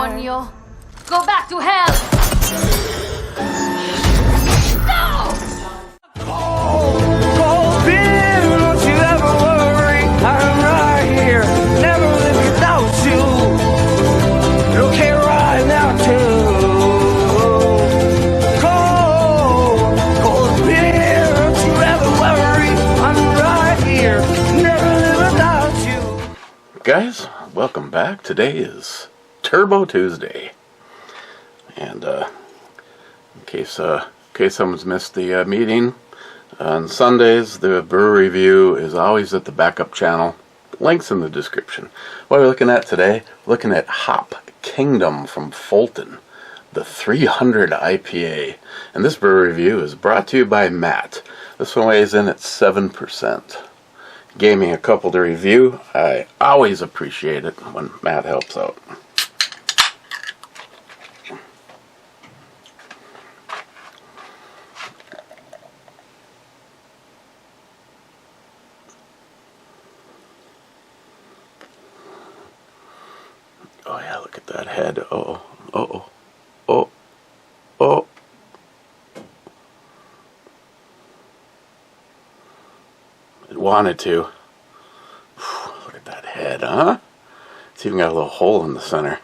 demonio! Go back to hell! No! Cold beer, don't you ever worry, I'm right here, never live without you. Okay, right now too. Cold beer, don't you ever worry, I'm right here, never live without you. Guys, welcome back. Today is Turbo Tuesday, and in case someone's missed the meeting, on Sundays the brew review is always at the backup channel. Links in the description. What are we looking at today? Looking at Hop Kingdom from Fulton, the 300 IPA, and this brew review is brought to you by Matt. This one weighs in at 7%. Gave me a couple to review. I always appreciate it when Matt helps out. Oh yeah, look at that head. Oh, oh, oh, oh. It wanted to. Look at that head, huh? It's even got a little hole in the center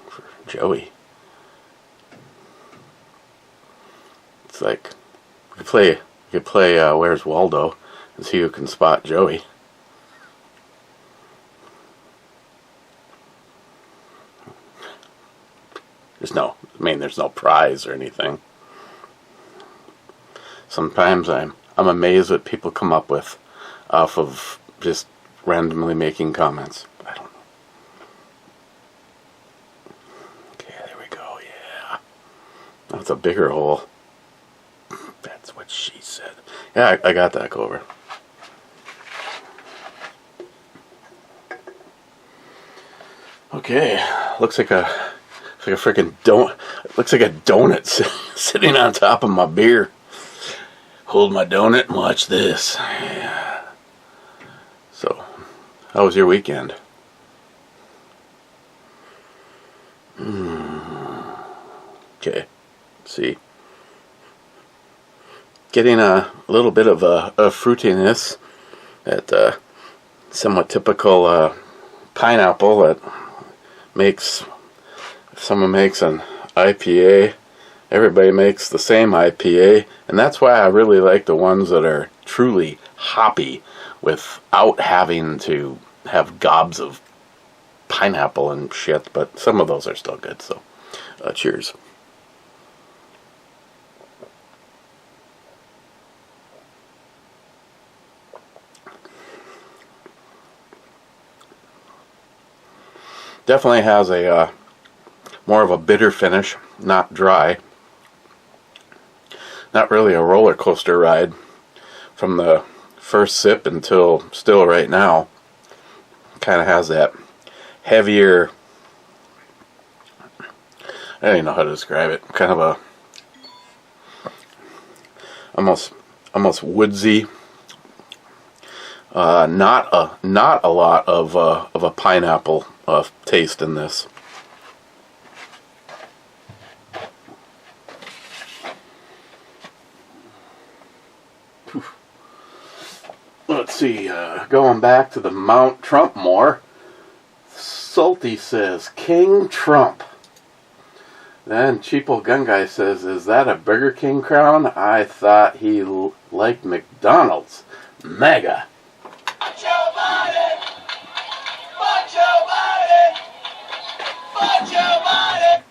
for Joey. It's like you could play Where's Waldo and see who can spot Joey. There's no prize or anything. Sometimes I'm amazed what people come up with off of just randomly making comments. I don't know. Okay, there we go, yeah. That's a bigger hole. That's what she said. Yeah, I got that cover. Okay, looks like a freaking donut. Looks like a donut sitting on top of my beer. Hold my donut and watch this. Yeah. So, how was your weekend? Okay, let's see. Getting a little bit of a fruitiness, that somewhat typical pineapple that makes. If someone makes an IPA, everybody makes the same IPA, and that's why I really like the ones that are truly hoppy without having to have gobs of pineapple and shit, but some of those are still good, so cheers. Definitely has a more of a bitter finish, not dry. Not really a roller coaster ride from the first sip until still right now. Kind of has that heavier, I don't even know how to describe it, kind of a almost woodsy, not a lot of a pineapple taste in this. Let's see, going back to the Mount Trump more. Salty says, King Trump. Then Cheapo Gun Guy says, is that a Burger King crown? I thought he liked McDonald's. Mega. Fuck Joe Biden! Fuck Joe Biden! Fuck Joe Biden!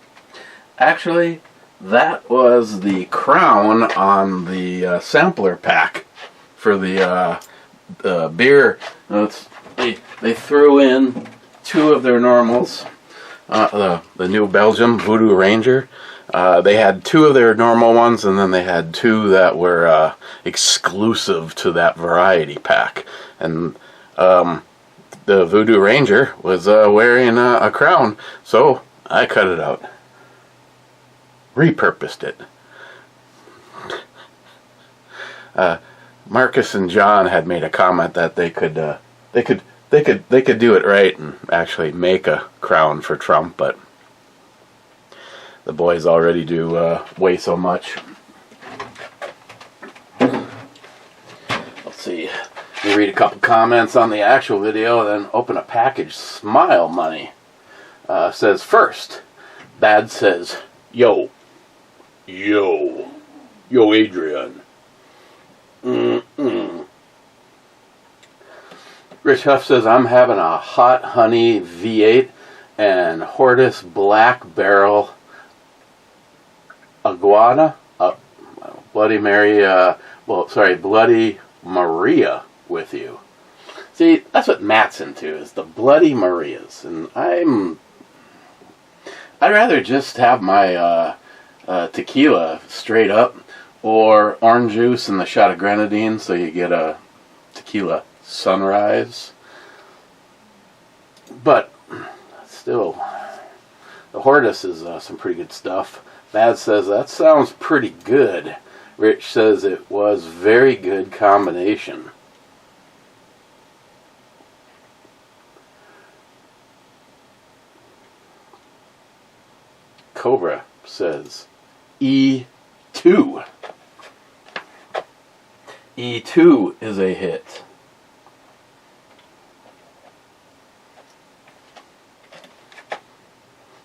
Actually, that was the crown on the sampler pack for the beer. They threw in two of their normals. The New Belgium Voodoo Ranger. They had two of their normal ones, and then they had two that were exclusive to that variety pack. And the Voodoo Ranger was wearing a crown, so I cut it out. Repurposed it. Marcus and John had made a comment that they could they could do it right and actually make a crown for Trump, but the boys already do way so much. Let's see. Let me read a couple comments on the actual video, then open a package. Smile Money says, first, Bad says, yo, Adrian. Rich Huff says, I'm having a hot honey V8 and Hortus Black Barrel Iguana, Bloody Mary, Bloody Maria with you. See, that's what Matt's into, is the Bloody Marias. And I'd rather just have my tequila straight up, or orange juice and the shot of grenadine, so you get a tequila sunrise. But still, the Hortus is some pretty good stuff. Bad says, that sounds pretty good. Rich says it was very good combination. Cobra says, E2. E2 is a hit.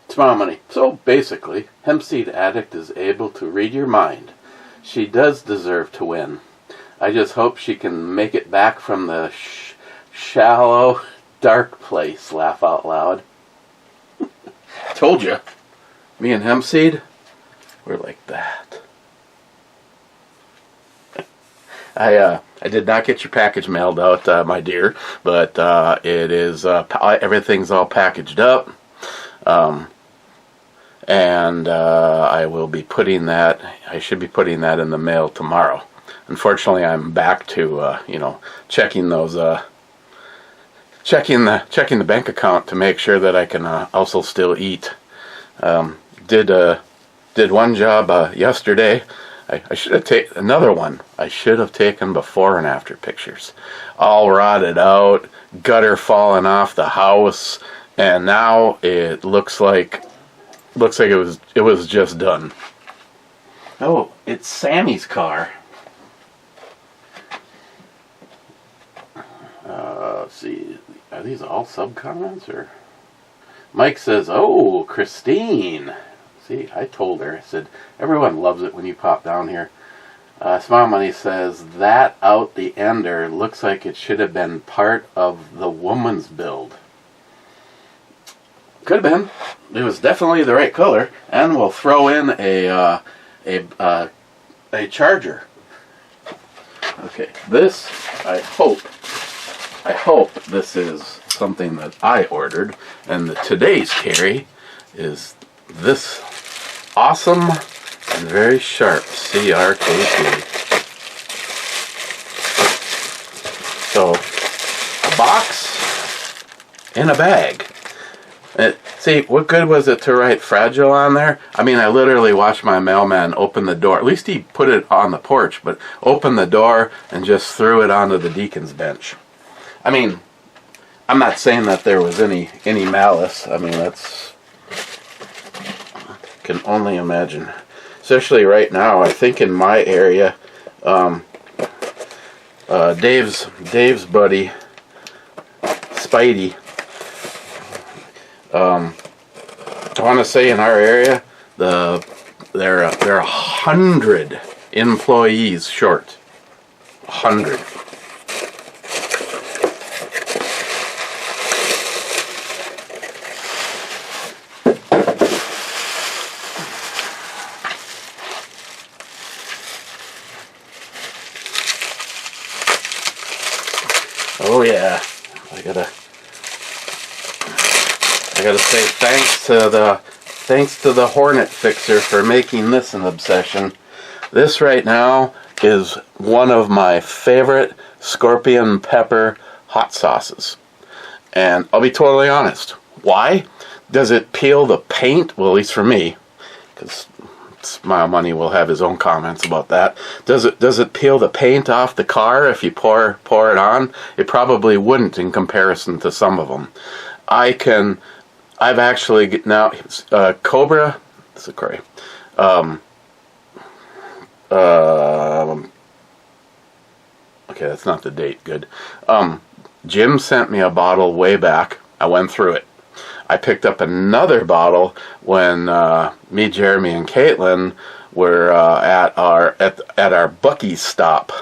Smile Money. So basically, Hempseed Addict is able to read your mind. She does deserve to win. I just hope she can make it back from the shallow, dark place. Laugh out loud. Told you. Me and Hempseed, we're like that. I did not get your package mailed out, my dear, but it is everything's all packaged up, and I will be putting that. I should be putting that in the mail tomorrow. Unfortunately, I'm back to checking those checking the bank account to make sure that I can also still eat. Did one job yesterday. I should have taken another one. I should have taken before and after pictures. All rotted out, gutter falling off the house, and now it looks like it was just done. Oh, it's Sammy's car. Let's see. Are these all sub comments or? Mike says, "Oh, Christine." See, I told her. I said, everyone loves it when you pop down here. Smile Money says, that out the ender looks like it should have been part of the woman's build. Could have been. It was definitely the right color. And we'll throw in a charger. Okay, this, I hope this is something that I ordered. And today's carry is this awesome and very sharp CRKT. So, a box in a bag. See, what good was it to write fragile on there? I mean, I literally watched my mailman open the door. At least he put it on the porch, but opened the door and just threw it onto the deacon's bench. I mean, I'm not saying that there was any malice. I mean, that's... can only imagine, especially right now. I think in my area, Dave's buddy Spidey, I want to say in our area they're 100 employees short. 100. Oh yeah, I gotta say thanks to the Hornet Fixer for making this an obsession. This right now is one of my favorite scorpion pepper hot sauces. And I'll be totally honest. Why? Does it peel the paint? Well, at least for me, because Smile Money will have his own comments about that. Does it peel the paint off the car if you pour it on? It probably wouldn't in comparison to some of them. I've actually now Cobra. Sorry. Okay, that's not the date. Good. Jim sent me a bottle way back. I went through it. I picked up another bottle when me, Jeremy, and Caitlin were at our Buc-ee's stop,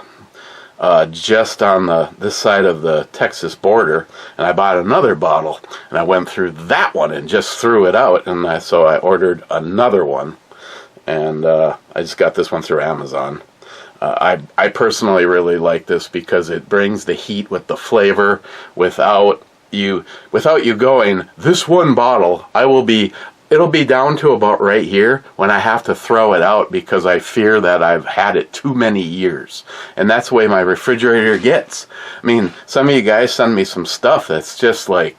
just on this side of the Texas border, and I bought another bottle, and I went through that one and just threw it out, and so I ordered another one, and I just got this one through Amazon. I personally really like this because it brings the heat with the flavor without you going, this one bottle, it'll be down to about right here when I have to throw it out because I fear that I've had it too many years. And that's the way my refrigerator gets. I mean, some of you guys send me some stuff that's just like,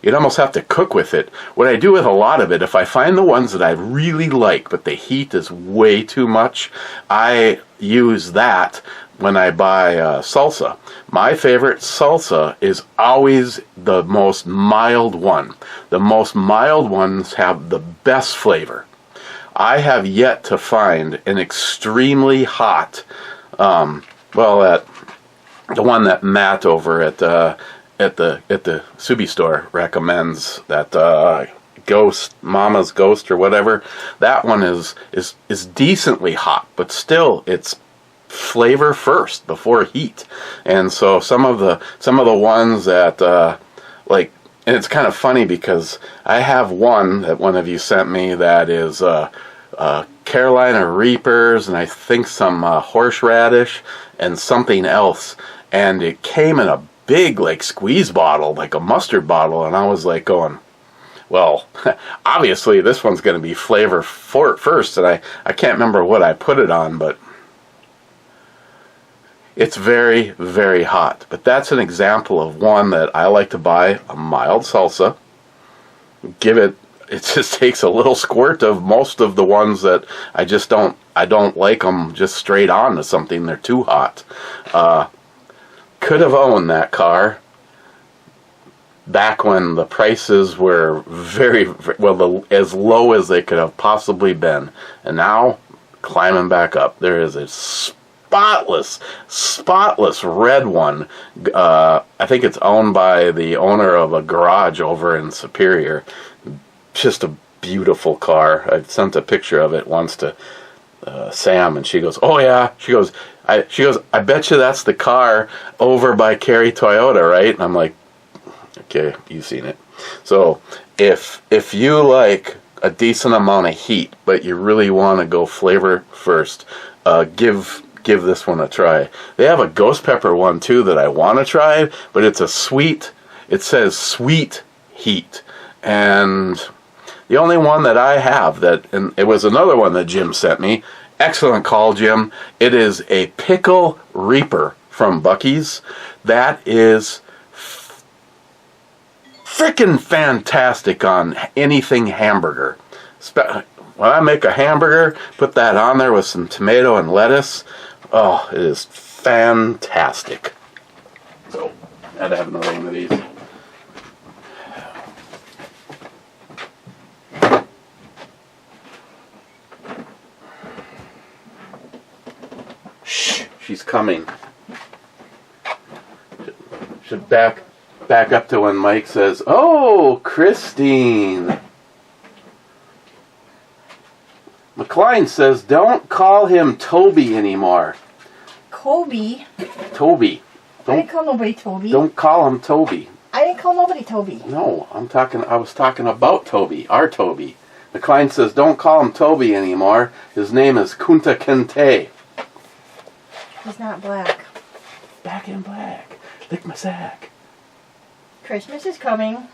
you'd almost have to cook with it. What I do with a lot of it, if I find the ones that I really like, but the heat is way too much, I use that when I buy salsa. My favorite salsa is always the most mild one. The most mild ones have the best flavor. I have yet to find an extremely hot, the one that Matt over at the Subi store recommends, that Mama's Ghost or whatever. That one is decently hot, but still it's flavor first before heat. And so some of the ones that and it's kind of funny because I have one that one of you sent me that is Carolina Reapers, and I think some horseradish and something else, and it came in a big squeeze bottle, like a mustard bottle, and I was like going, well, obviously this one's going to be flavor first, and I can't remember what I put it on, but it's very, very hot. But that's an example of one that I like to buy a mild salsa. It just takes a little squirt of most of the ones that I don't like them just straight on to something. They're too hot. Could have owned that car back when the prices were very, as low as they could have possibly been. And now, climbing back up. There is a spotless red one. I think it's owned by the owner of a garage over in Superior. Just a beautiful car. I sent a picture of it once to Sam, and she goes, "Oh yeah." She goes, "I bet you that's the car over by Cary Toyota, right?" And I'm like, "Okay, you've seen it." So if you like a decent amount of heat, but you really want to go flavor first, give this one a try. They have a ghost pepper one too that I want to try, but it says sweet heat, and the only one that I have and it was another one that Jim sent me. Excellent call, Jim. It is a pickle reaper from Buc-ee's. That is freaking fantastic on anything hamburger. When I make a hamburger, put that on there with some tomato and lettuce. Oh, it is fantastic. So, I had to have another one of these. Shh, she's coming. Should back up to when Mike says, "Oh, Christine." McLean says, "Don't call him Toby anymore." Kobe? Toby. I didn't call nobody Toby. Don't call him Toby. I didn't call nobody Toby. No, I was talking about Toby, our Toby. McLean says, "Don't call him Toby anymore. His name is Kunta Kinte." He's not black. Back in black. Lick my sack. Christmas is coming.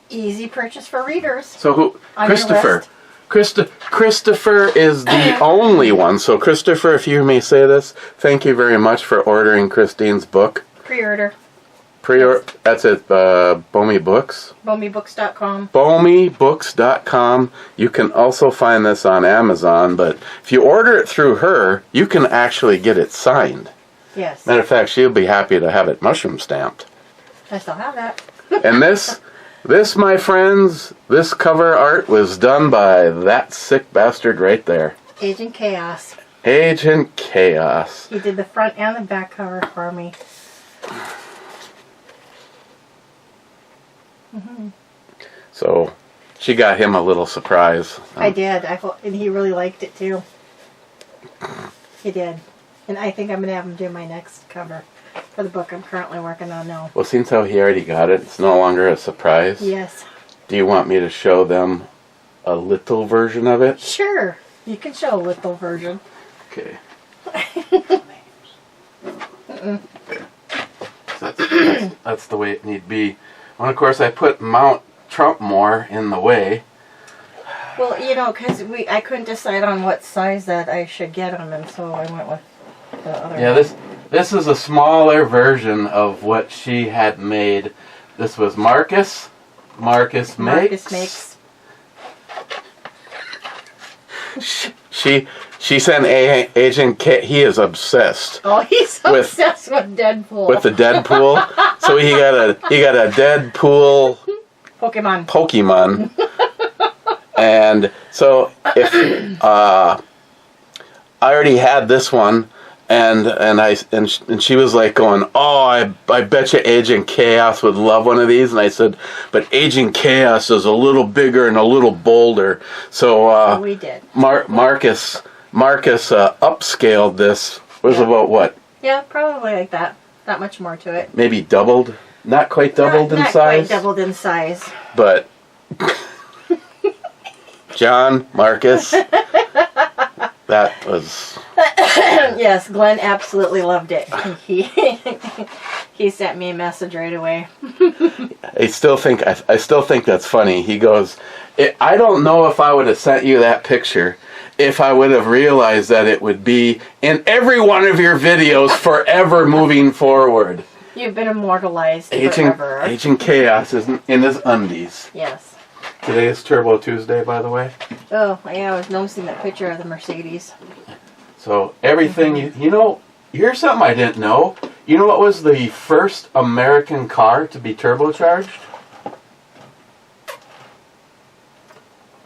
Easy purchase for readers. So who? On Christopher. your list. Christopher is the only one. So Christopher, if you may say this, thank you very much for ordering Christine's book. Pre-order. That's at Bomi Books. BomiBooks.com. BomiBooks.com. You can also find this on Amazon, but if you order it through her, you can actually get it signed. Yes. Matter of fact, she'll be happy to have it mushroom stamped. I still have that. And this, my friends, this cover art was done by that sick bastard right there. Agent Chaos. Agent Chaos. He did the front and the back cover for me. So she got him a little surprise. I did. And he really liked it too. He did. And I think I'm going to have him do my next cover for the book I'm currently working on now. Well, since how he already got it, it's no longer a surprise. Yes. Do you want me to show them a little version of it? Sure. You can show a little version. Okay. That's the way it need be. And of course, I put Mount Trump more in the way. Well, you know, because I couldn't decide on what size that I should get them, and so I went with the other Yeah, one. this is a smaller version of what she had made. This was Marcus. Marcus makes. She sent Agent K. He is obsessed. Oh, he's obsessed with Deadpool. With the Deadpool. So he got a Deadpool Pokemon. And so if I already had this one, and she was like going, oh, I bet you Agent Chaos would love one of these. And I said, but Agent Chaos is a little bigger and a little bolder. So we did. Marcus upscaled this. It was about what? Yeah, probably like that. Not much more to it. Maybe doubled. Not quite doubled in size. Not quite doubled in size. But John, Marcus, that was... Yes, Glenn absolutely loved it. He sent me a message right away. I still think that's funny. He goes, I don't know if I would have sent you that picture if I would have realized that it would be in every one of your videos forever moving forward. You've been immortalized forever. Agent Chaos is in his undies. Yes. Today is Turbo Tuesday, by the way. Oh, yeah, I was noticing that picture of the Mercedes. So everything, you know, here's something I didn't know. You know what was the first American car to be turbocharged?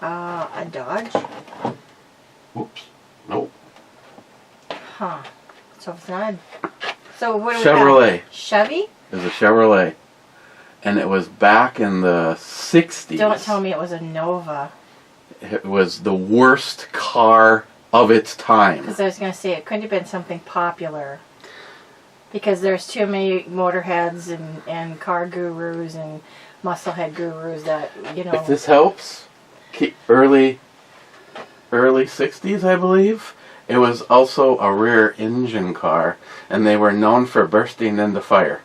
A Dodge? Oops. Nope. Huh. So it's not. So what do we Chevrolet. have? Chevy? It was a Chevrolet. And it was back in the 60s. Don't tell me it was a Nova. It was the worst car of its time. Because I was going to say, it couldn't have been something popular. Because there's too many motorheads and car gurus and musclehead gurus that, you know... If this helps, early 60s, I believe. It was also a rear engine car, and they were known for bursting into fire.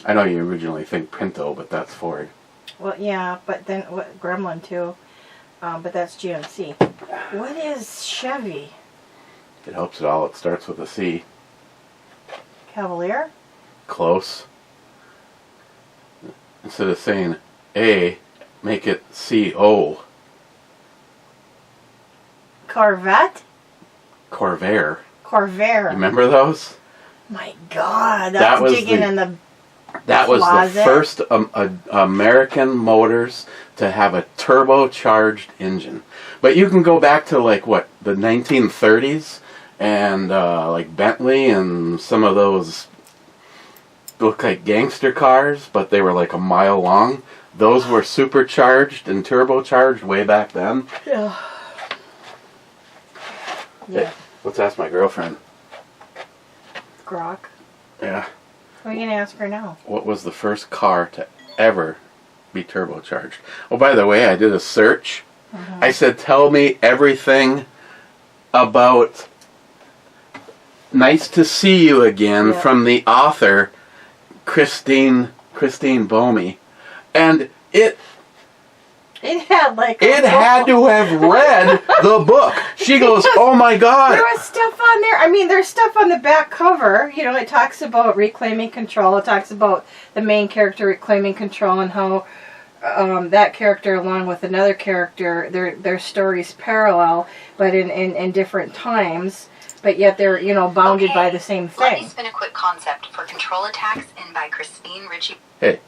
I know you originally think Pinto, but that's Ford. Well, yeah, but then Gremlin too. But that's GMC. What is Chevy? It helps at all. It starts with a C. Cavalier? Close. Instead of saying A, make it C-O. Corvette? Corvair. Corvair. Remember those? My God, that's digging in the That was closet. the first American motors to have a turbocharged engine. But you can go back to like what, the 1930s, and like Bentley and some of those look like gangster cars, but they were like a mile long. Those were supercharged and turbocharged way back then. Yeah. Hey, let's ask my girlfriend. Grok. Yeah. What are you going to ask her now? What was the first car to ever be turbocharged? Oh, by the way, I did a search. I said, tell me everything about Nice to See You Again from the author, Christine Bomi. And it It had like... It had to have read the book. She goes, oh my God. There was stuff on there. I mean, there's stuff on the back cover. You know, it talks about reclaiming control. It talks about the main character reclaiming control and how that character, along with another character, their stories parallel, but in different times. But yet they're, you know, bounded by the same thing. Let me spin a quick concept for Control Attacks in by Christine Ritchie. Hey.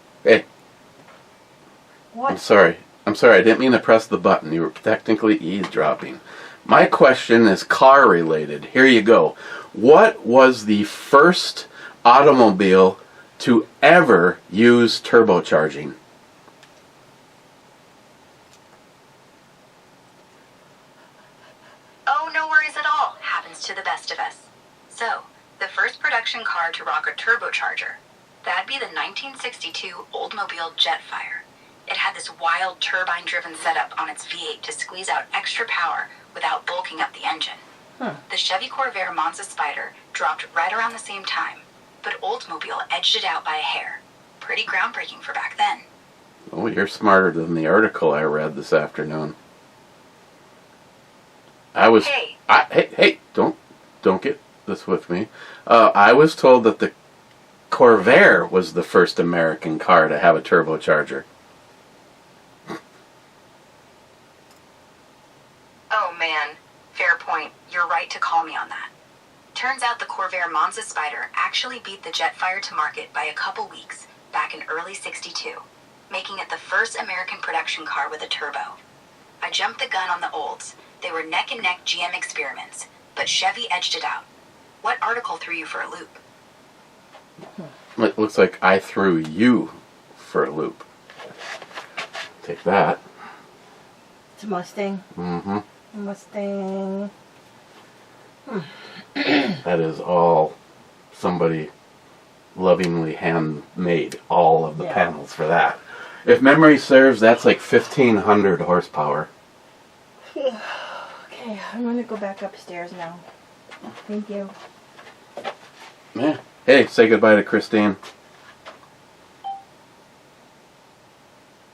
What? I'm sorry. I didn't mean to press the button. You were technically eavesdropping. My question is car related. Here you go. What was the first automobile to ever use turbocharging? Oh, no worries at all. Happens to the best of us. So, the first production car to rock a turbocharger. That'd be the 1962 Oldsmobile Jetfire. It had this wild turbine-driven setup on its V8 to squeeze out extra power without bulking up the engine. The Chevy Corvair Monza Spider dropped right around the same time, but Oldsmobile edged it out by a hair. Pretty groundbreaking for back then. Oh, you're smarter than the article I read this afternoon. Hey, don't get this with me. I was told that the Corvair was the first American car to have a turbocharger. Oh man, fair point. You're right to call me on that. Turns out the Corvair Monza Spider actually beat the Jetfire to market by a couple weeks back in early '62, making it the first American production car with a turbo. I jumped the gun on the Olds. They were neck and neck GM experiments, but Chevy edged it out. What article threw you for a loop? It looks like I threw you for a loop. Take that. It's a Mustang. Mm-hmm. Mustang. That is all somebody lovingly handmade, all of the panels for that. If memory serves, that's like 1,500 horsepower. Okay, I'm going to go back upstairs now. Thank you. Yeah. Hey, say goodbye to Christine.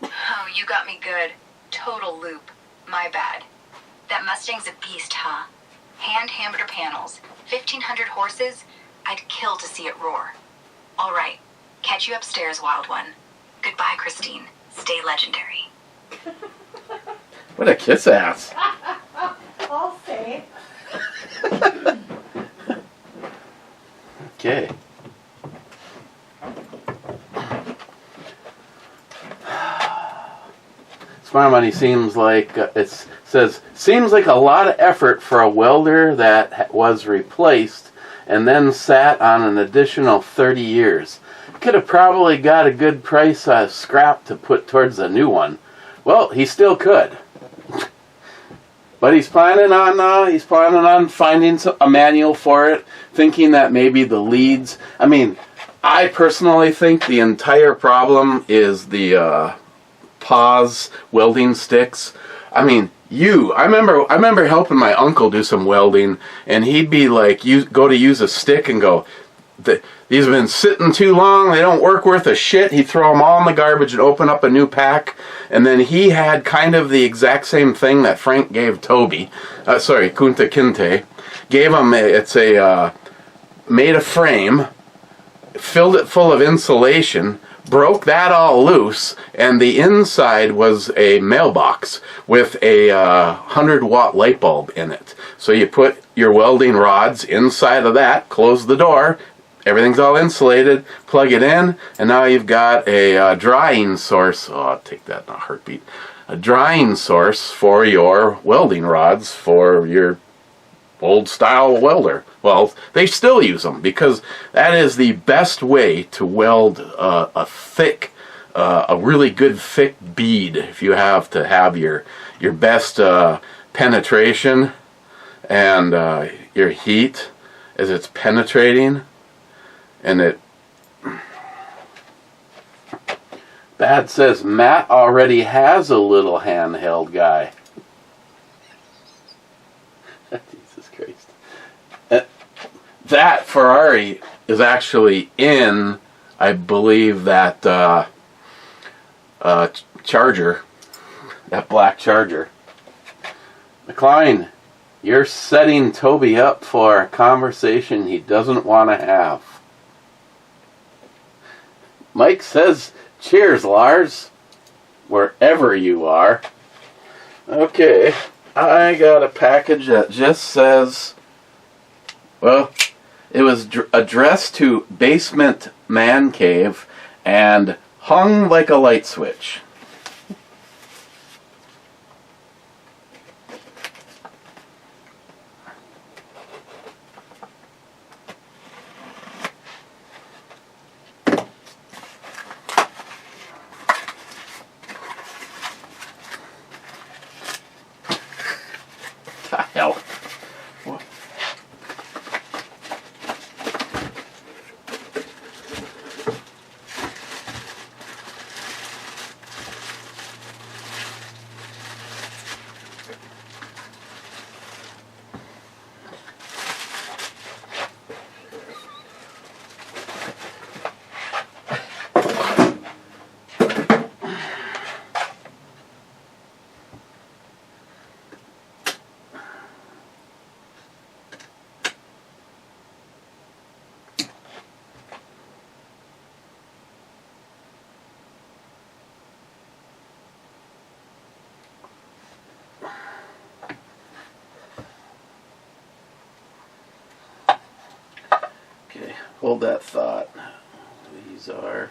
Oh, you got me good. Total loop. My bad. That Mustang's a beast, huh? Hand-hammered panels, 1,500 horses. I'd kill to see it roar. All right. Catch you upstairs, wild one. Goodbye, Christine. Stay legendary. What a kiss ass. I'll say. Okay. Smart Money seems like seems like a lot of effort for a welder that was replaced and then sat on an additional 30 years. Could have probably got a good price scrap to put towards a new one. Well, he still could. But he's planning on finding a manual for it, thinking that maybe the leads. I mean, I personally think the entire problem is the pause welding sticks. I mean, I remember helping my uncle do some welding, and he'd be like, go to use a stick and go, these have been sitting too long, they don't work worth a shit. He'd throw them all in the garbage and open up a new pack. And then he had kind of the exact same thing that Frank gave Kunta Kinte. Gave him, made a frame, filled it full of insulation, broke that all loose, and the inside was a mailbox with a 100-watt light bulb in it. So you put your welding rods inside of that, close the door, everything's all insulated, plug it in, and now you've got a drying source. Oh, I'll take that in a heartbeat. A drying source for your welding rods for your old-style welder. Well, they still use them because that is the best way to weld a really good thick bead. If you have to have your best penetration and your heat as it's penetrating, and Bad says Matt already has a little handheld guy. Jesus Christ. That Ferrari is actually in, I believe, that Charger. that black Charger. McLean, you're setting Toby up for a conversation he doesn't want to have. Mike says, cheers, Lars, wherever you are. Okay, I got a package that just says, well, it was addressed to Basement Man Cave and hung like a light switch. Hell. Okay, hold that thought. These are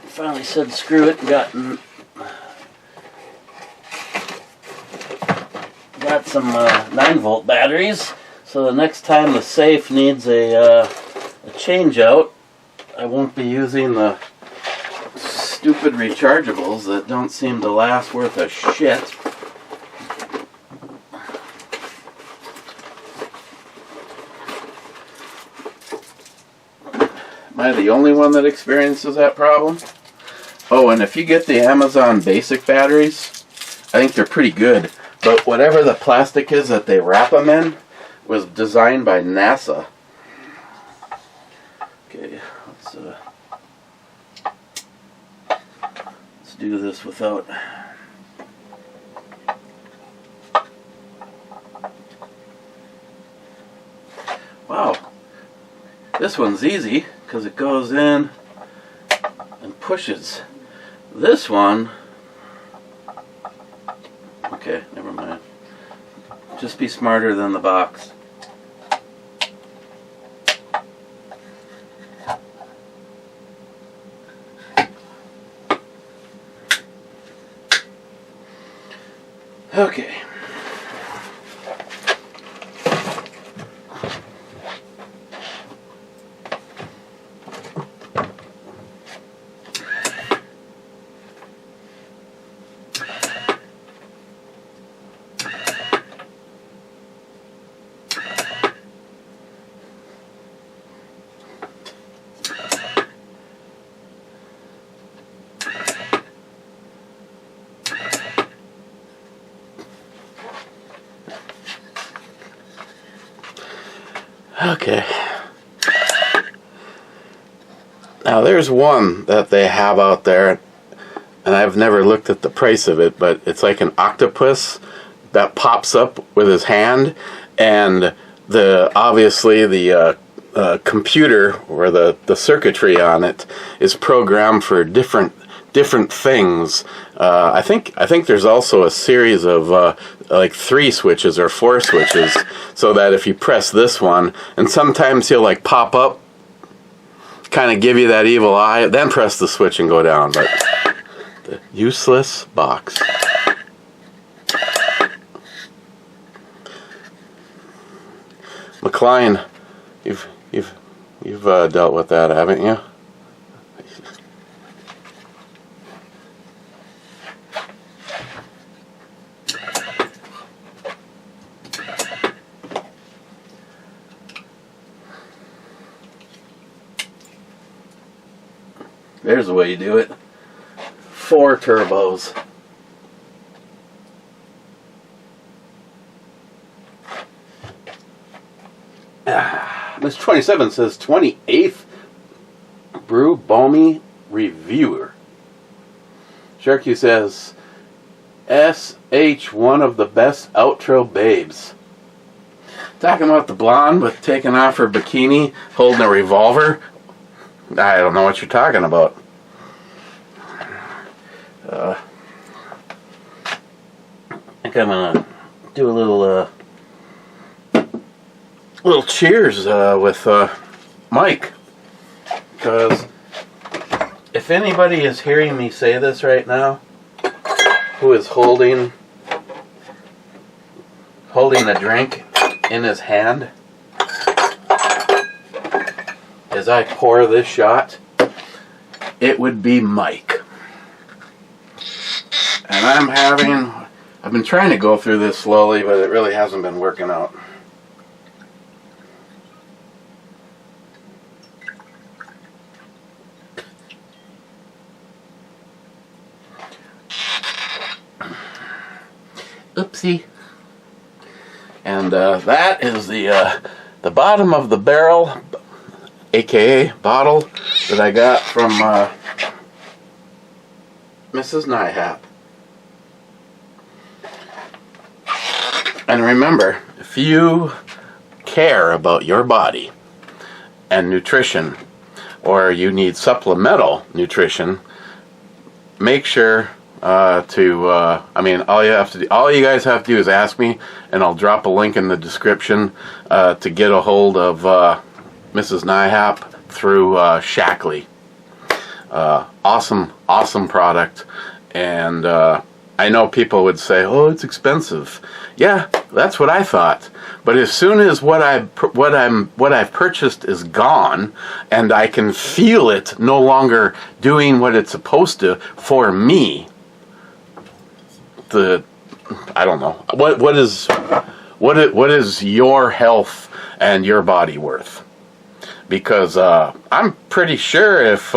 finally said screw it and got some 9-volt batteries, so the next time the safe needs a change out, I won't be using the stupid rechargeables that don't seem to last worth a shit. Am I the only one that experiences that problem? Oh, and if you get the Amazon basic batteries, I think they're pretty good. But whatever the plastic is that they wrap them in was designed by NASA. Okay, let's do this without. Wow, this one's easy because it goes in and pushes. This one, okay, never mind. Just be smarter than the box. Okay. Okay. Now there's one that they have out there, and I've never looked at the price of it, but it's like an octopus that pops up with his hand, and obviously the computer or the circuitry on it is programmed for different things. I think there's also a series of like 3 switches or 4 switches, so that if you press this one, and sometimes he'll like pop up, kind of give you that evil eye, then press the switch and go down. But the useless box. McLean, you've dealt with that, haven't you? There's the way you do it. 4 turbos. This 27 says 28th Brew Balmy Reviewer. Sharky says, SH, one of the best outro babes. Talking about the blonde with taking off her bikini, holding a revolver. I don't know what you're talking about. I think I'm gonna do a little cheers with Mike, because if anybody is hearing me say this right now, who is holding a drink in his hand as I pour this shot, it would be Mike. And I've been trying to go through this slowly, but it really hasn't been working out. Oopsie. And that is the bottom of the barrel, aka bottle, that I got from Mrs. Nyhap. And remember, if you care about your body and nutrition, or you need supplemental nutrition, make sure all you guys have to do is ask me, and I'll drop a link in the description to get a hold of Mrs. Nyhap through Shackley. Awesome product, and I know people would say, "Oh, it's expensive." Yeah, that's what I thought. But as soon as what I've purchased is gone, and I can feel it no longer doing what it's supposed to for me, I don't know what is your health and your body worth? Because I'm pretty sure if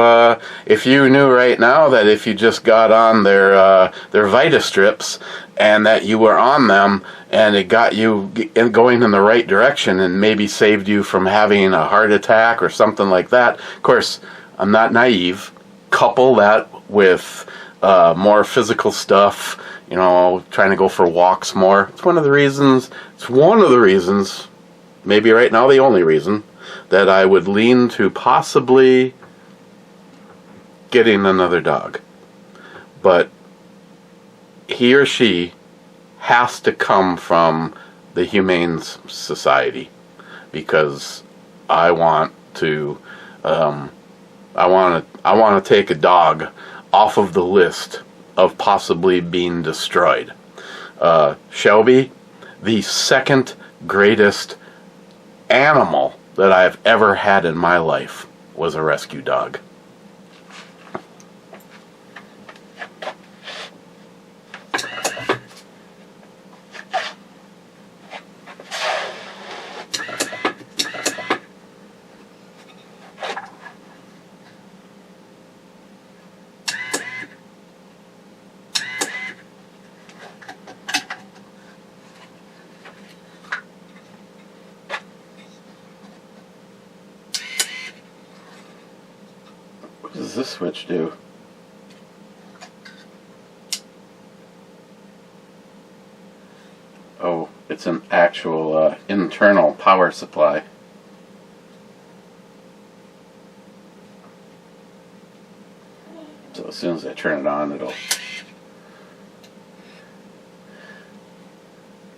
you knew right now that if you just got on their Vita strips and that you were on them and it got you going in the right direction and maybe saved you from having a heart attack or something like that. Of course, I'm not naive. Couple that with more physical stuff, trying to go for walks more. It's one of the reasons, maybe right now the only reason, that I would lean to possibly getting another dog. But he or she has to come from the Humane Society, because I want to take a dog off of the list of possibly being destroyed. Shelby, the second greatest animal that I've ever had in my life, was a rescue dog. What does this switch do? Oh, it's an actual internal power supply. So as soon as I turn it on, it'll...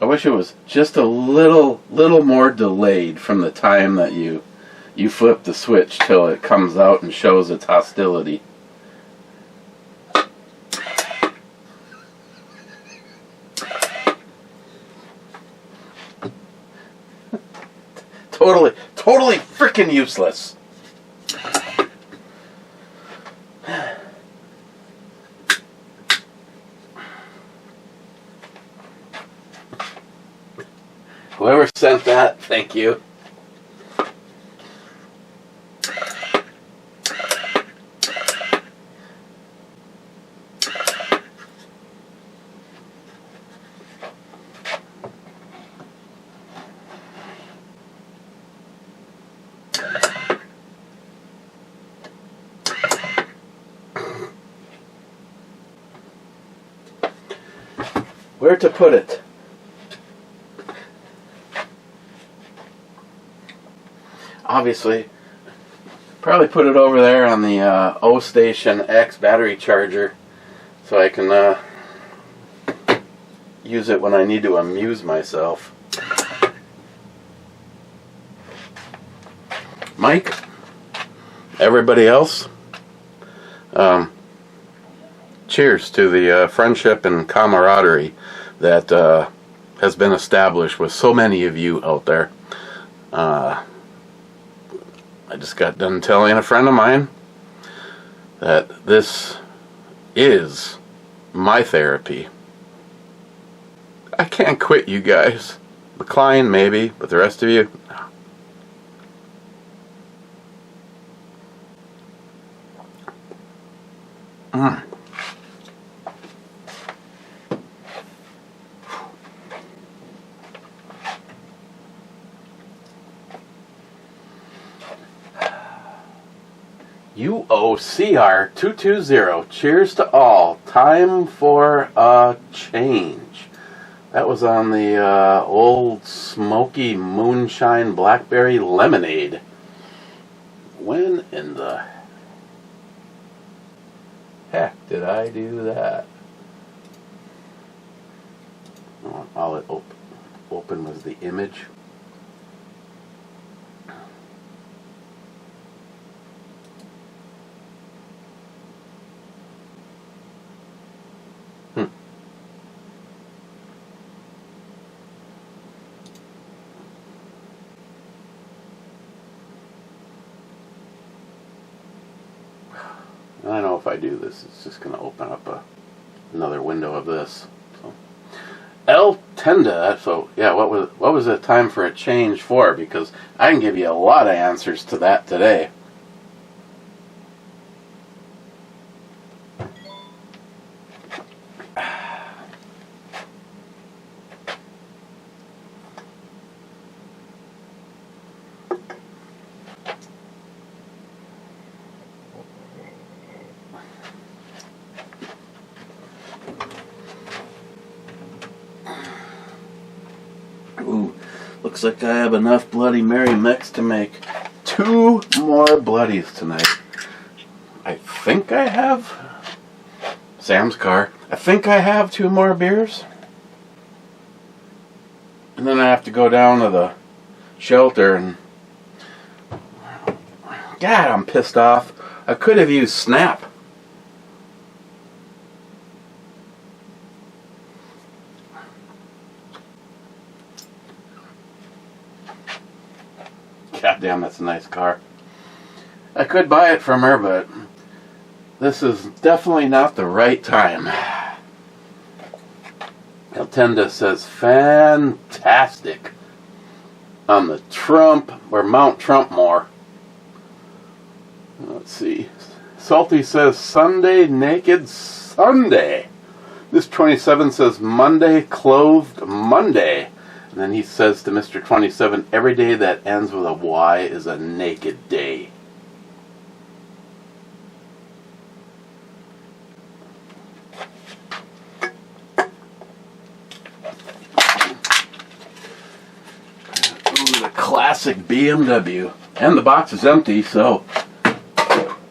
I wish it was just a little more delayed from the time that you flip the switch till it comes out and shows its hostility. Totally freaking useless. Whoever sent that, thank you. where to put it. Obviously, probably put it over there on the O Station X battery charger so I can use it when I need to amuse myself. Mike, everybody else, cheers to the friendship and camaraderie that has been established with so many of you out there. I just got done telling a friend of mine that this is my therapy. I can't quit you guys. McLean maybe, but the rest of you, no. UOCR220. Cheers to all. Time for a change. That was on the old smoky moonshine blackberry lemonade. When in the heck did I do that? All it open was the image. I know if I do this, it's just going to open up another window of this. So, El Tenda. So yeah, what was the time for a change for? Because I can give you a lot of answers to that today. Ooh, looks like I have enough Bloody Mary mix to make 2 more Bloodies tonight. I think I have Sam's car. I think I have 2 more beers. And then I have to go down to the shelter and... God, I'm pissed off. I could have used Snap. God damn, that's a nice car. I could buy it from her, but this is definitely not the right time. Altenda says, fantastic on the Trump, or Mount Trumpmore. Let's see. Salty says, Sunday, naked Sunday. This 27 says, Monday, clothed Monday. And then he says to Mr. 27, every day that ends with a Y is a naked day. Ooh, the classic BMW. And the box is empty, so...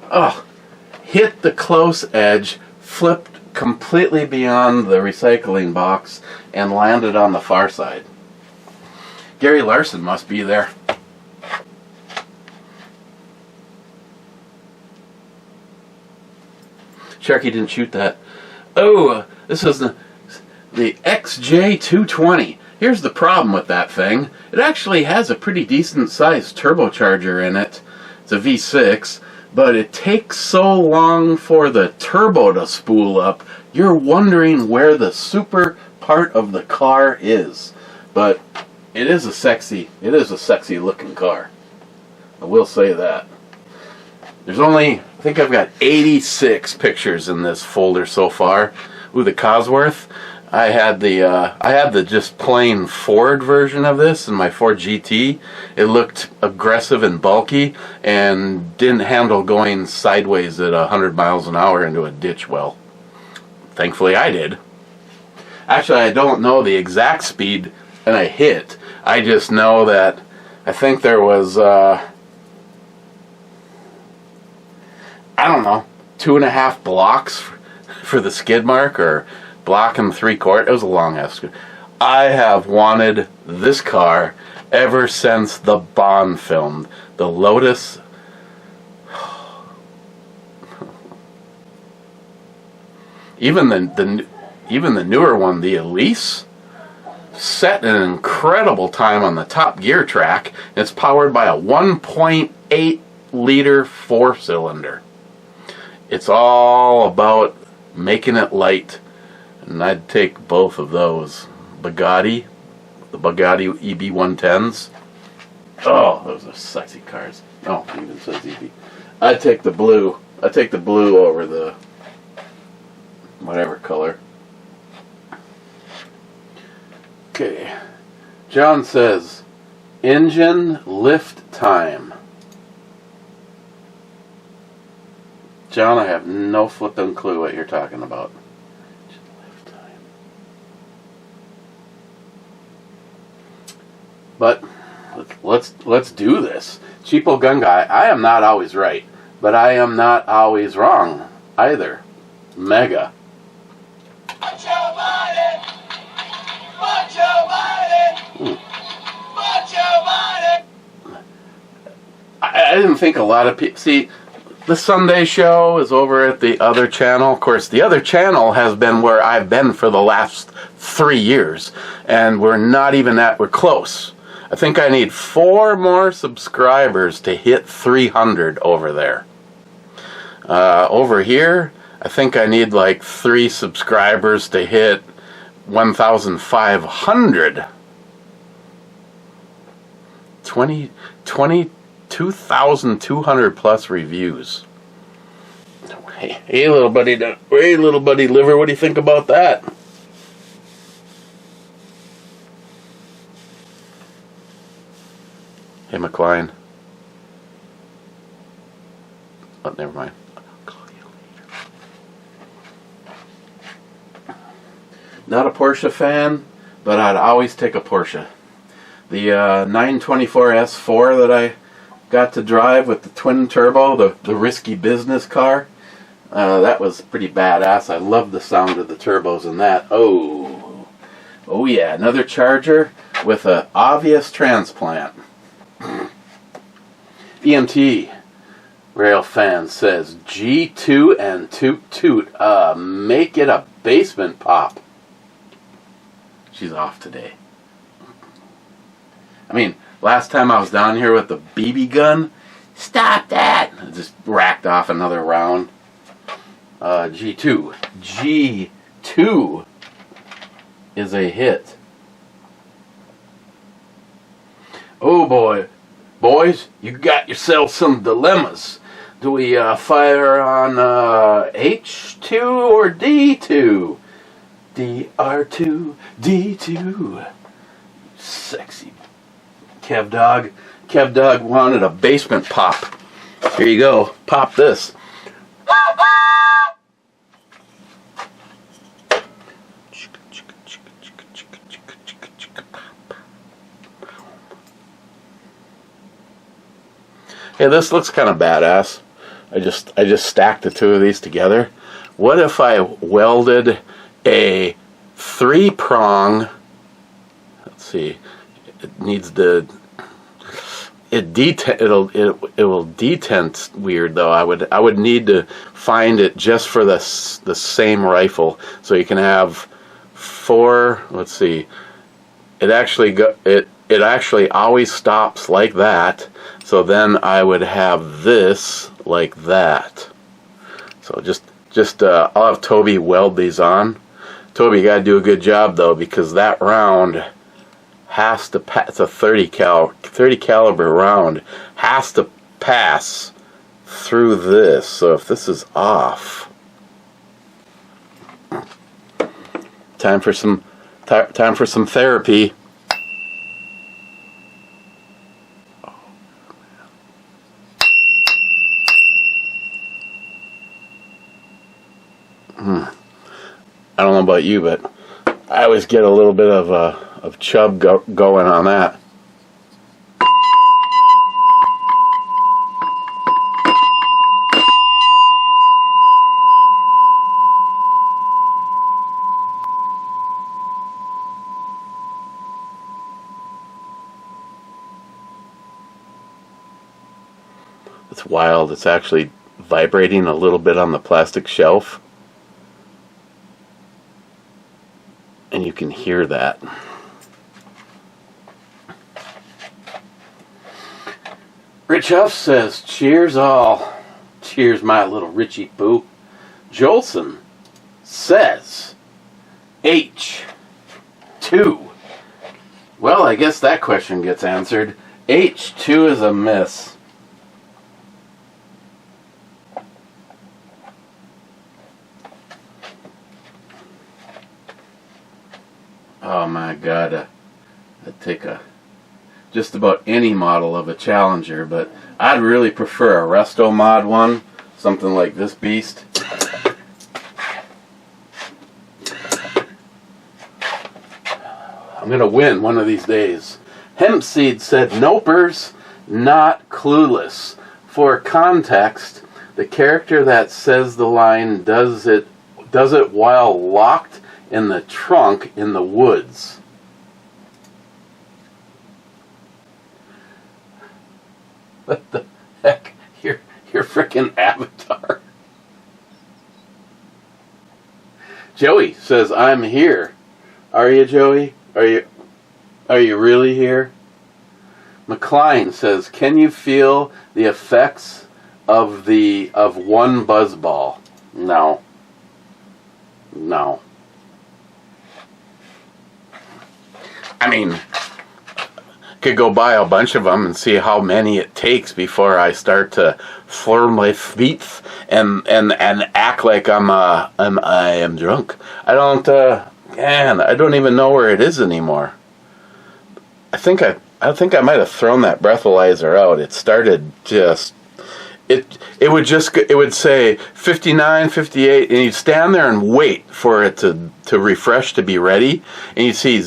Oh, hit the close edge, flipped completely beyond the recycling box, and landed on the far side. Gary Larson must be there. Sharky didn't shoot that. Oh, this is the XJ220. Here's the problem with that thing. It actually has a pretty decent sized turbocharger in it. It's a V6, but it takes so long for the turbo to spool up, you're wondering where the super part of the car is. But it is a sexy looking car. I will say that. There's only, I think I've got 86 pictures in this folder so far. Ooh, the Cosworth. I had the just plain Ford version of this in my Ford GT. It looked aggressive and bulky and didn't handle going sideways at 100 miles an hour into a ditch well. Thankfully I did. Actually, I don't know the exact speed and I hit. I just know that I think there was, I don't know, 2.5 blocks for the skid mark, or block and 3/4. It was a long ass. I have wanted this car ever since the Bond film, the Lotus. Even the newer one, the Elise, set an incredible time on the Top Gear track. It's powered by a 1.8 liter 4-cylinder. It's all about making it light, and I'd take both of those. The Bugatti EB110s. Oh, those are sexy cars. Oh, it even says EB. I'd take the blue. I'd take the blue over the whatever color. Okay. John says, engine lift time. John, I have no flippin' clue what you're talking about. Engine lift time. But let's do this. Cheapo Gun Guy, I am not always right, but I am not always wrong either. Mega. I didn't think a lot of people... See, the Sunday show is over at the other channel. Of course, the other channel has been where I've been for the last 3 years, and we're not even at... We're close. I think I need 4 more subscribers to hit 300 over there. Over here, I think I need like 3 subscribers to hit 1,500. 22,200 plus reviews. Hey, little buddy liver, what do you think about that? Hey, McLean. Oh, never mind. I'll call you later. Not a Porsche fan, but I'd always take a Porsche. The 924 S4 that I got to drive with the twin turbo, the risky business car, that was pretty badass. I love the sound of the turbos in that. Oh yeah, another Charger with an obvious transplant. EMT Rail Fan says G2 and Toot Toot, make it a basement pop. She's off today. I mean, last time I was down here with the BB gun, stop that! I just racked off another round. G2 is a hit. Oh boy, boys, you got yourself some dilemmas. Do we fire on H2 or D2? DR2, D2. Sexy. Kev Dog wanted a basement pop. Here you go. Pop this. Hey, this looks kind of badass. I just stacked the 2 of these together. What if I welded a 3-prong? Let's see. It needs to. It will detent weird though. I would need to find it just for the same rifle, so you can have 4. Let's see. It actually always stops like that. So then I would have this like that. So just I'll have Toby weld these on. Toby, you gotta do a good job though, because that round has to pass. It's a 30 caliber round. Has to pass through this. So if this is off, time for some therapy. I don't know about you, but I always get a little bit of chub going on that. It's wild. It's actually vibrating a little bit on the plastic shelf. And you can hear that. Rich Huff says, cheers all. Cheers, my little Richie Poo. Jolson says, H2. Well, I guess that question gets answered. H2 is a miss. Oh my God, I'd take just about any model of a Challenger, but I'd really prefer a Resto Mod one, something like this beast. I'm gonna win one of these days. Hempseed said, Nopers, not clueless. For context, the character that says the line does it while locked in the trunk in the woods. What the heck? Your frickin' Avatar. Joey says, I'm here. Are you, Joey? Are you really here? McCline says, can you feel the effects of one buzzball? No. I mean, could go buy a bunch of them and see how many it takes before I start to fleur my feet and act like I am drunk. I don't even know where it is anymore. I think I might have thrown that breathalyzer out. It started just it would say 59, 58, and you'd stand there and wait for it to refresh to be ready, and you'd see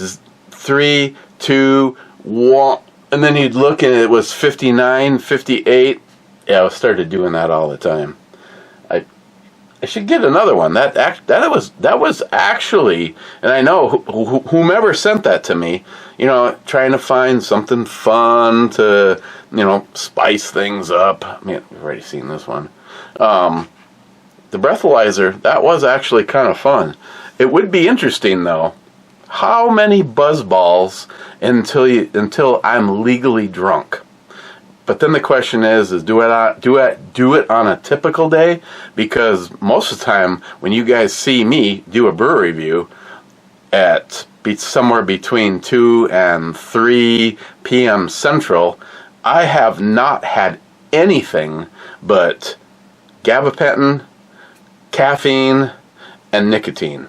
3, 2, 1, and then you'd look and it was 59, 58. Yeah, I started doing that all the time. I should get another one. That was actually, and I know whomever sent that to me, trying to find something fun to, spice things up. I mean, we've already seen this one. The breathalyzer, that was actually kind of fun. It would be interesting though. How many buzzballs until I'm legally drunk? But then the question is do I do it on a typical day? Because most of the time when you guys see me do a brew review at somewhere between 2 and 3 p.m. Central, I have not had anything but gabapentin, caffeine, and nicotine.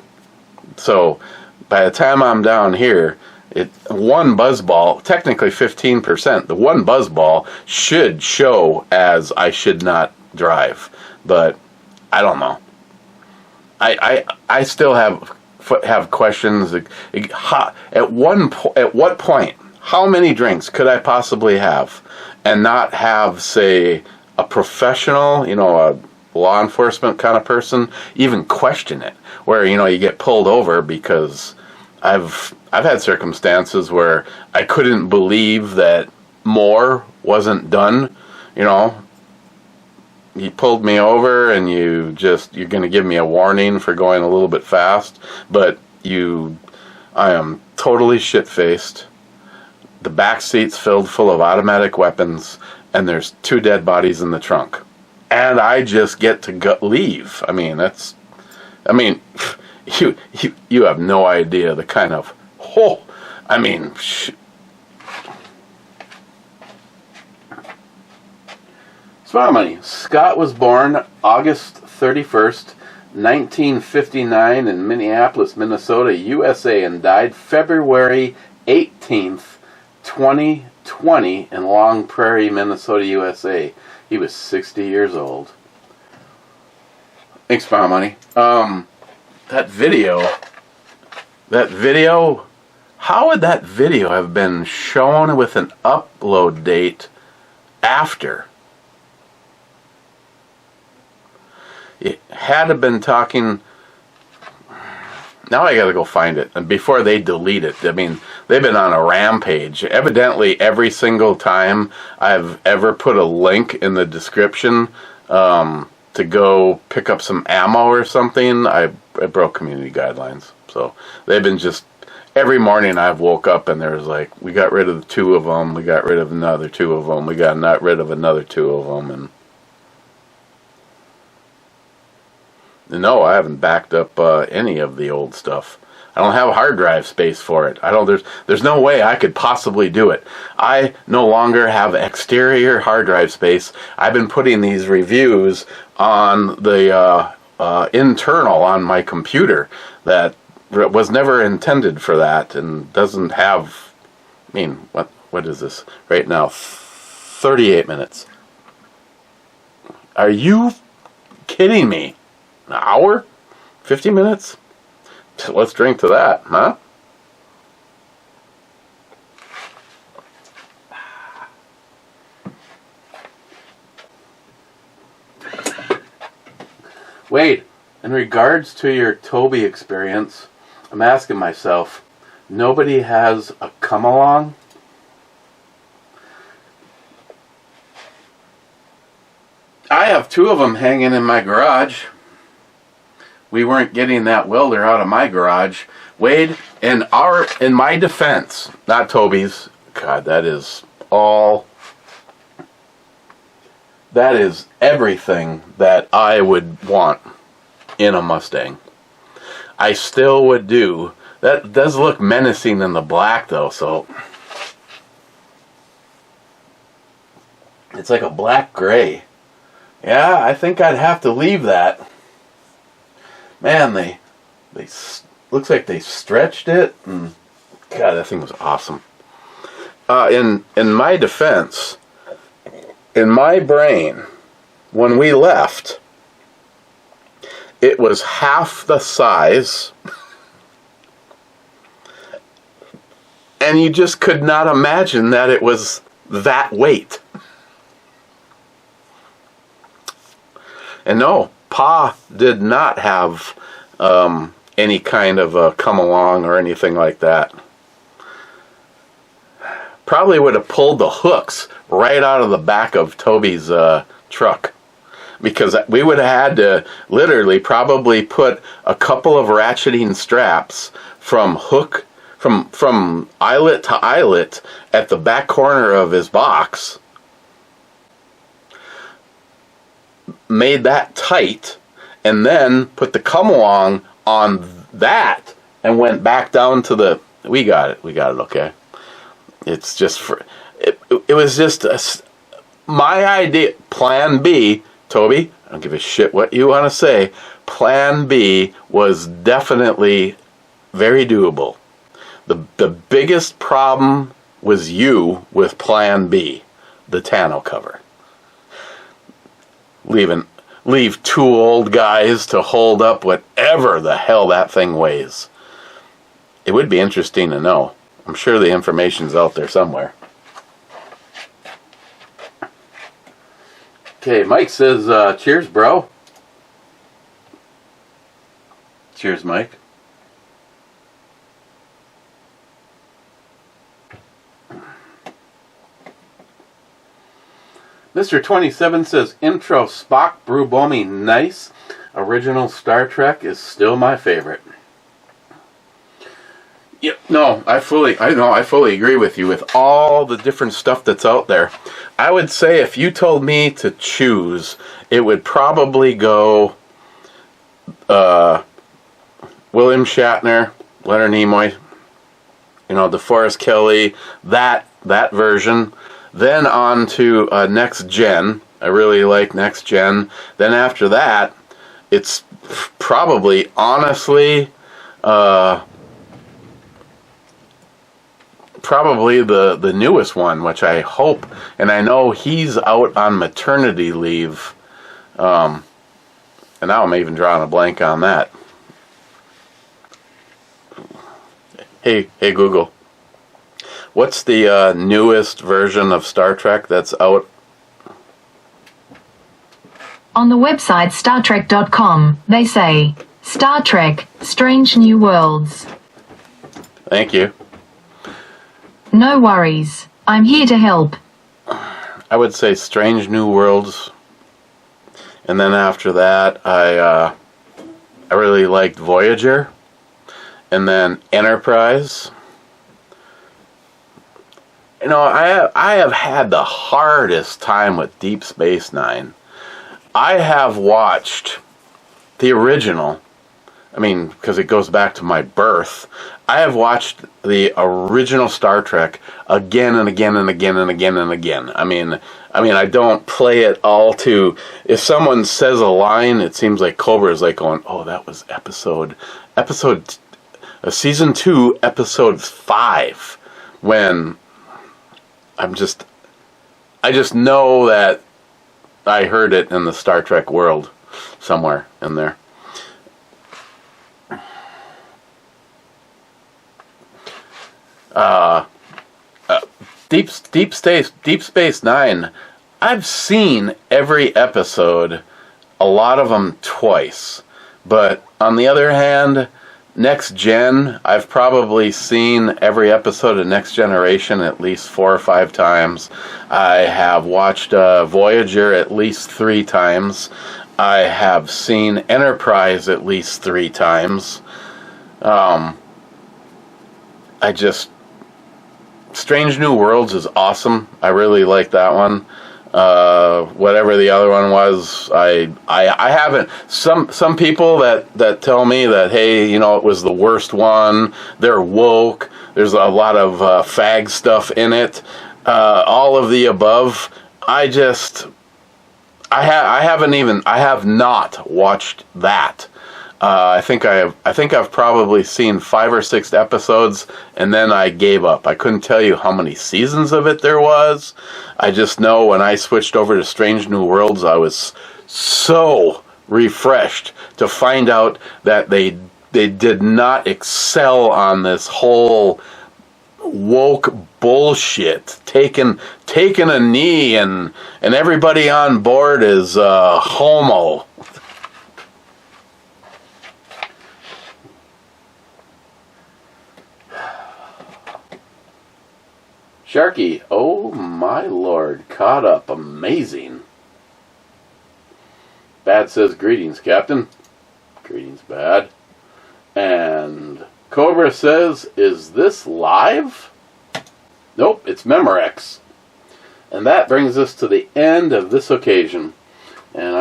So by the time I'm down here, one buzzball, technically 15%, the one buzzball should show as I should not drive. But I don't know. I still have questions. At what point, how many drinks could I possibly have and not have, say, a professional, a law enforcement kind of person even question it? Where, you get pulled over because I've had circumstances where I couldn't believe that more wasn't done. You pulled me over and you're going to give me a warning for going a little bit fast, but I am totally shit-faced. The back seat's filled full of automatic weapons, and there's 2 dead bodies in the trunk. And I just get to leave. You have no idea the kind of Smart money. Scott was born August 31st, 1959 in Minneapolis, Minnesota, USA, and died February 18th, 2020 in Long Prairie, Minnesota, USA. He was 60 years old. Thanks, Smart money. That video That video, how would that video have been shown with an upload date after? It had to have been talking. Now I gotta go find it. And before they delete it, I mean, they've been on a rampage. Evidently, every single time I've ever put a link in the description to go pick up some ammo or something, I broke community guidelines. So they've been just, every morning I've woke up and there's like, we got rid of 2 of them, we got rid of another 2 of them, we got rid of another 2 of them, and no, I haven't backed up any of the old stuff. I don't have hard drive space for it. There's no way I could possibly do it. I no longer have exterior hard drive space. I've been putting these reviews on the internal on my computer that was never intended for that and doesn't have, I mean, what is this right now? 38 minutes. Are you kidding me? An hour? 50 minutes? Let's drink to that, huh? Wait, in regards to your Toby experience, I'm asking myself, nobody has a come-along? I have 2 of them hanging in my garage. We weren't getting that welder out of my garage. Wade, in my defense, not Toby's, God, that is everything that I would want in a Mustang. I still would do. That does look menacing in the black though, so it's like a black gray. Yeah, I think I'd have to leave that. Man, they looks like they stretched it, and God, that thing was awesome. In my defense, in my brain, when we left, it was half the size, and you just could not imagine that it was that weight. And no, Pa did not have any kind of a come-along or anything like that. Probably would have pulled the hooks right out of the back of Toby's truck. Because we would have had to literally probably put a couple of ratcheting straps from eyelet to eyelet at the back corner of his box. Made that tight, and then put the come-along on that, and went back down to the. We got it. Okay. It's just it was just my idea. Plan B, Toby. I don't give a shit what you want to say. Plan B was definitely very doable. The biggest problem was you with Plan B, the tonneau cover. Leave 2 old guys to hold up whatever the hell that thing weighs. It would be interesting to know. I'm sure the information's out there somewhere. Okay, Mike says, cheers, bro. Cheers, Mike. Mr. 27 says, intro Spock brew bombing nice. Original Star Trek is still my favorite. Yep, no, I fully agree with you with all the different stuff that's out there. I would say if you told me to choose, it would probably go William Shatner, Leonard Nimoy, DeForest Kelley, that version. Then on to Next Gen. I really like Next Gen. Then after that, it's probably, honestly, probably the newest one, which I hope, and I know he's out on maternity leave. And now I'm even drawing a blank on that. Hey Google. What's the newest version of Star Trek that's out? On the website StarTrek.com, they say, Star Trek, Strange New Worlds. Thank you. No worries. I'm here to help. I would say Strange New Worlds. And then after that, I really liked Voyager. And then Enterprise. You know, I have had the hardest time with Deep Space Nine. I have watched the original. I mean, because it goes back to my birth. I have watched the original Star Trek again and again and again and again and again. I mean, I don't play it all to. If someone says a line, it seems like Cobra is like going, "Oh, that was season 2, episode 5." When I just know that I heard it in the Star Trek world somewhere in there. Deep Space Nine. I've seen every episode, a lot of them twice. But on the other hand, Next Gen, I've probably seen every episode of Next Generation at least 4 or 5 times. I have watched Voyager at least 3 times. I have seen Enterprise at least 3 times. Strange New Worlds is awesome. I really like that one. Whatever the other one was, I haven't. Some people that tell me that, hey, you know, it was the worst one. They're woke. There's a lot of fag stuff in it. All of the above. I have not watched that. I think I've probably seen 5 or 6 episodes, and then I gave up. I couldn't tell you how many seasons of it there was. I just know when I switched over to Strange New Worlds, I was so refreshed to find out that they did not excel on this whole woke bullshit, taking a knee, and everybody on board is homo. Sharky, oh my lord, caught up, amazing. Bad says, greetings, Captain. Greetings, Bad. And Cobra says, is this live? Nope, it's Memorex. And that brings us to the end of this occasion. And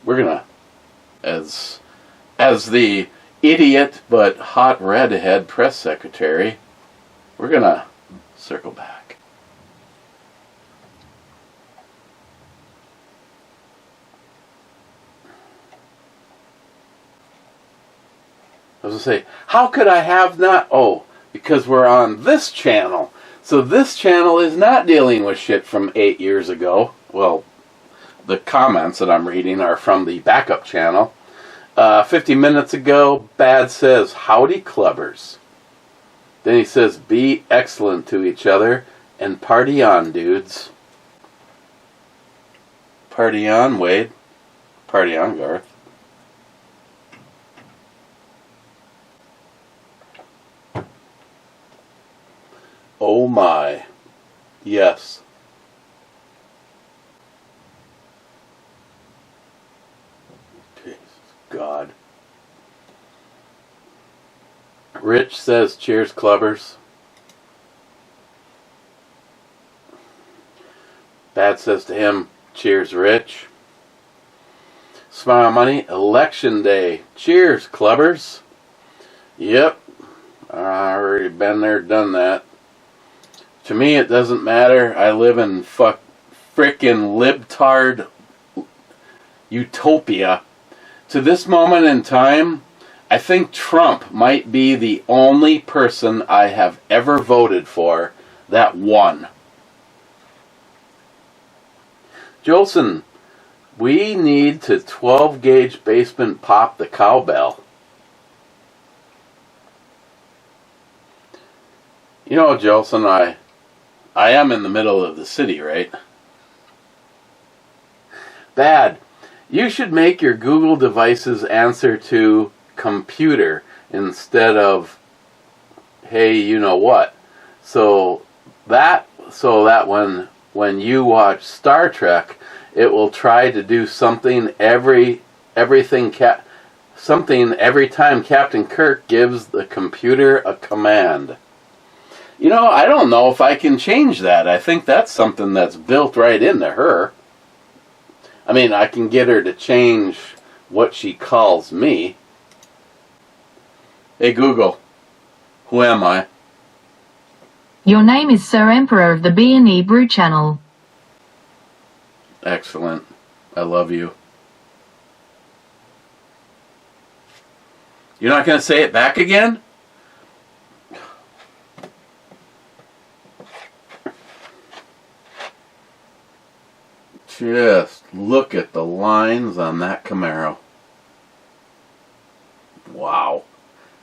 we're gonna, as the idiot but hot redhead press secretary, we're gonna circle back. I was going to say, how could I have not? Oh, because we're on this channel. So this channel is not dealing with shit from 8 years ago. Well, the comments that I'm reading are from the backup channel. 50 minutes ago, Bad says, howdy clubbers. Then he says, be excellent to each other and party on, dudes. Party on, Wade. Party on, Garth. Oh my. Yes. Jesus God. Rich says, cheers, clubbers. Bad says to him, cheers, Rich. Smile Money, election day. Cheers, clubbers. Yep. I already been there, done that. To me, it doesn't matter. I live in frickin' libtard utopia. To this moment in time, I think Trump might be the only person I have ever voted for that won. Jolson, we need to 12-gauge basement pop the cowbell. You know, Jolson, I am in the middle of the city, right? Dad, you should make your Google devices answer to computer instead of hey, you know what. So that when you watch Star Trek, it will try to do something every time Captain Kirk gives the computer a command. You know, I don't know if I can change that. I think that's something that's built right into her. I mean, I can get her to change what she calls me. Hey Google, who am I? Your name is Sir Emperor of the BandEBrew channel. Excellent. I love you. You're not going to say it back again? Just look at the lines on that Camaro. Wow.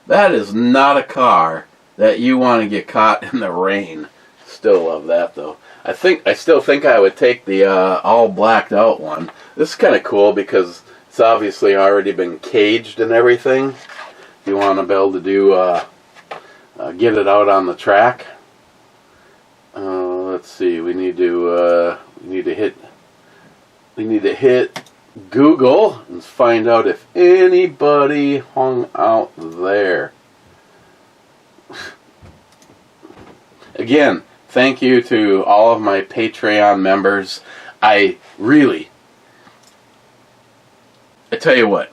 That is not a car that you want to get caught in the rain. Still love that though. I still think I would take the all blacked out one. This is kind of cool because it's obviously already been caged and everything. If you want to be able to do get it out on the track. Let's see. We need to hit Google and find out if anybody hung out there. Again, thank you to all of my Patreon members. I tell you what,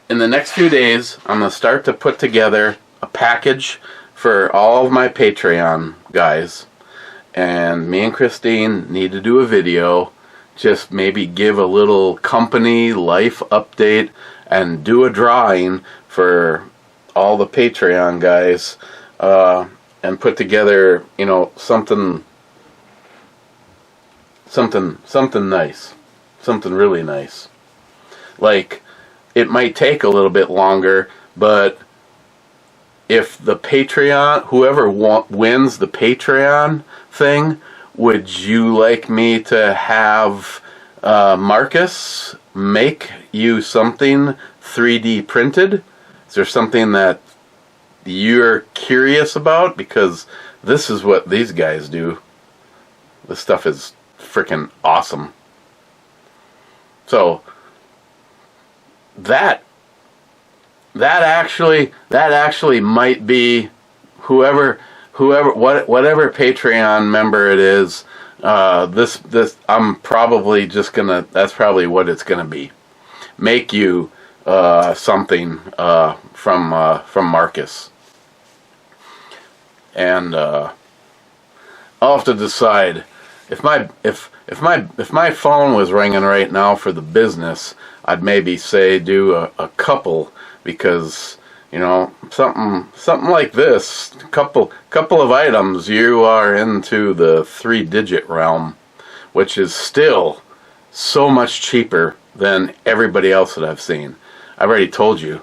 in the next few days, I'm going to start to put together a package for all of my Patreon guys. And me and Christine need to do a video, just maybe give a little company life update and do a drawing for all the Patreon guys. And put together, you know, something nice, something really nice. Like, it might take a little bit longer, but if the Patreon, whoever wins the Patreon thing, would you like me to have Marcus make you something 3D printed? Is there something that you're curious about? Because this is what these guys do. This stuff is freaking awesome. So that actually might be whatever Patreon member it is. This I'm probably just gonna. That's probably what it's gonna be. Make you something from Marcus. And I'll have to decide if my phone was ringing right now for the business, I'd maybe say do a couple, because you know something like this, couple of items, you are into the 3-digit realm, which is still so much cheaper than everybody else that I've seen. I've already told you,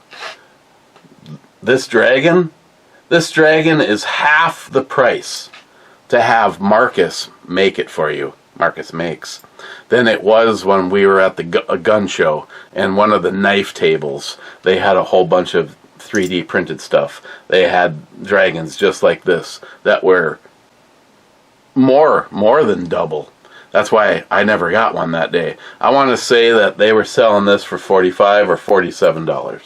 this dragon is half the price to have Marcus make it for you. Marcus makes. Than it was when we were at the gun show, and one of the knife tables, they had a whole bunch of 3D printed stuff. They had dragons just like this that were more than double. That's why I never got one that day. I want to say that they were selling this for $45 or $47.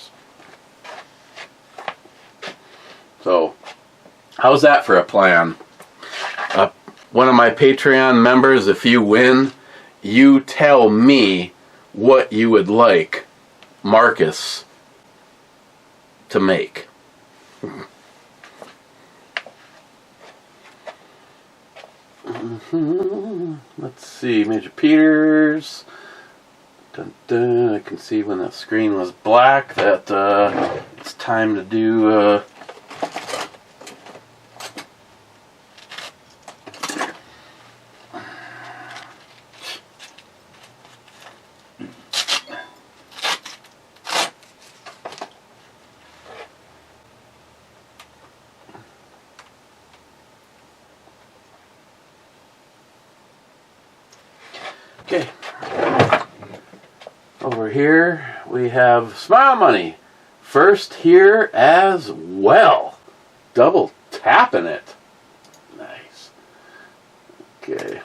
So, how's that for a plan? One of my Patreon members, if you win, you tell me what you would like Marcus to make. Let's see, Major Peters. Dun, dun. I can see when that screen was black that it's time to do Okay. Over here we have Smile Money. First here as well. Double tapping it. Nice. Okay.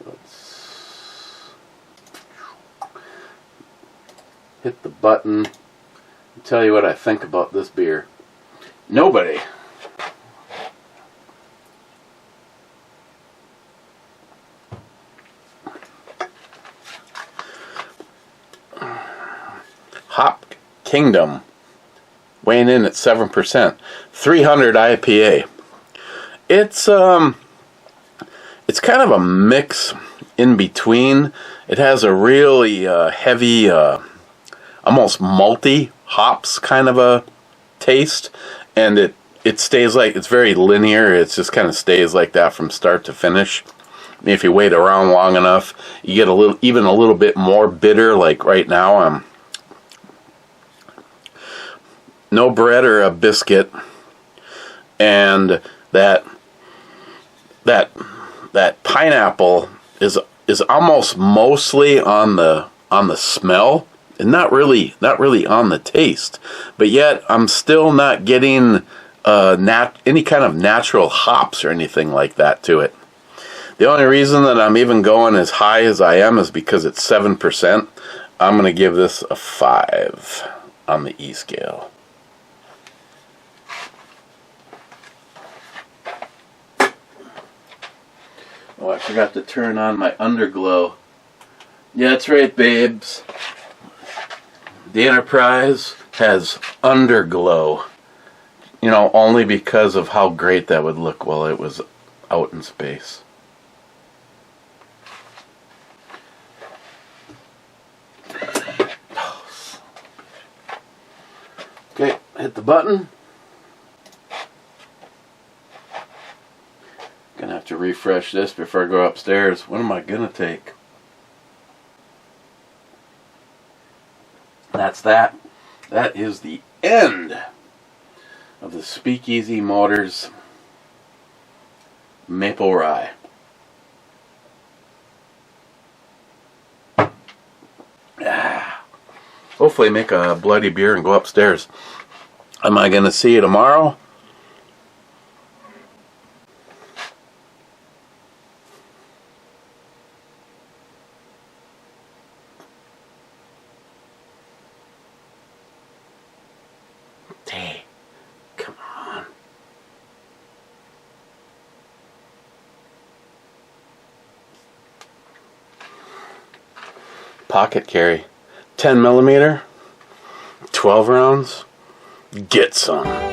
Let's hit the button and tell you what I think about this beer. Nobody. Hop Kingdom, weighing in at 7%, 300 IPA. It's kind of a mix in between. It has a really heavy, almost malty hops kind of a taste, and it stays like, it's very linear. It just kind of stays like that from start to finish. If you wait around long enough, you get even a little bit more bitter. Like right now, I'm no bread or a biscuit, and that pineapple is almost mostly on the smell and not really on the taste. But yet I'm still not getting any kind of natural hops or anything like that to it. The only reason that I'm even going as high as I am is because it's 7%. I'm going to give this a 5 on the E scale. Oh, I forgot to turn on my underglow. Yeah, that's right, babes. The Enterprise has underglow. You know, only because of how great that would look while it was out in space. Okay, hit the button. Gonna have to refresh this before I go upstairs. What am I gonna take? That's that. That is the end of the Speakeasy Motors Maple Rye. Hopefully make a bloody beer and go upstairs. Am I gonna see you tomorrow? Hey, come on. Pocket carry. 10 millimeter, 12 rounds, get some.